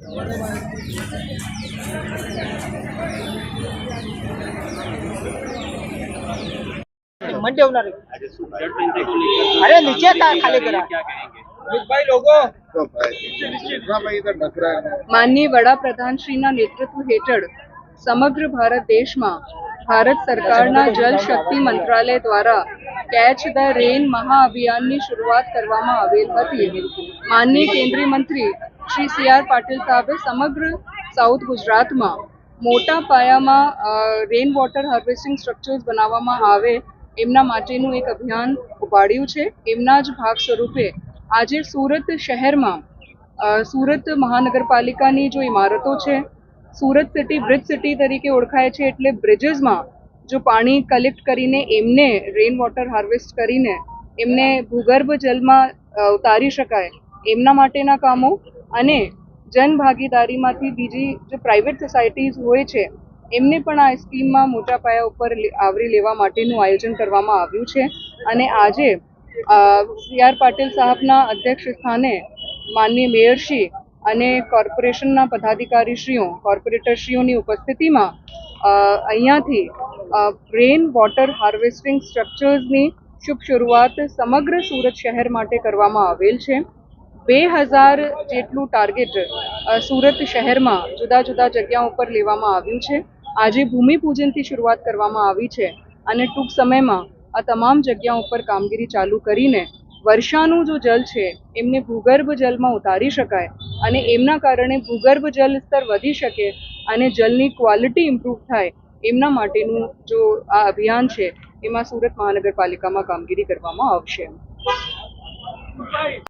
अरे नीचे खाली करा भाई लोगों माननीय वडाप्रधान श्रीना नेतृत्व हेठળ સમગ્ર ભારત દેશમાં ભારત સરકારના જલ શક્તિ મંત્રાલય દ્વારા કેચ ધ રેન મહાઅભિયાનની શરૂઆત કરવામાં આવેલ હતી। માનનીય કેન્દ્રીય મંત્રી શ્રી CR પાટીલ સાહેબે સમગ્ર સાઉથ ગુજરાતમાં મોટા પાયામાં રેન વોટર હાર્વેસ્ટિંગ સ્ટ્રક્ચર્સ બનાવવામાં આવે એમના માટેનું એક અભિયાન ઉપાડ્યું છે। એમના જ ભાગ સ્વરૂપે આજે સુરત શહેરમાં સુરત મહાનગરપાલિકાની જો ઇમારતો છે, સુરત સિટી બ્રિજ સિટી તરીકે ઓળખાય છે, એટલે બ્રિજીસમાં જો પાણી કલેક્ટ કરીને એમને રેન વોટર હાર્વેસ્ટ કરીને એમને ભૂગર્ભ જલમાં ઉતારી શકાય એમના માટેના કામો અને જન ભાગીદારીમાંથી બીજી જો પ્રાઇવેટ સોસાયટીઝ હોય છે એમને પણ આ સ્કીમમાં મોટા પાયા ઉપર આવરી લેવા માટેનું આયોજન કરવામાં આવ્યું છે। અને આજે CR પાટીલ સાહેબના અધ્યક્ષ સ્થાને માનનીય મેયરશ્રી અને કોર્પોરેશનના પદાધિકારીશ્રીઓ કોર્પોરેટરશ્રીઓની ઉપસ્થિતિમાં અહીંયાથી રેન વોટર હાર્વેસ્ટિંગ સ્ટ્રક્ચર્સની શુભ શરૂઆત સમગ્ર સુરત શહેર માટે કરવામાં આવેલ છે। 2000 જેટલું ટાર્ગેટ સુરત શહેરમાં જુદા જુદા જગ્યાઓ ઉપર લેવામાં આવ્યું છે। આજે ભૂમિપૂજનથી શરૂઆત કરવામાં આવી છે અને ટૂંક સમયમાં આ તમામ જગ્યાઓ ઉપર કામગીરી ચાલુ કરીને વર્ષાનું જો જલ છે એમને ભૂગર્ભ જલમાં ઉતારી શકાય અને એમના કારણે ભૂગર્ભ જલ સ્તર વધી શકે અને જલની ક્વોલિટી ઇમ્પ્રૂવ થાય એમના માટેનું જો આ અભિયાન છે એમાં સુરત મહાનગરપાલિકામાં કામગીરી કરવામાં આવશે।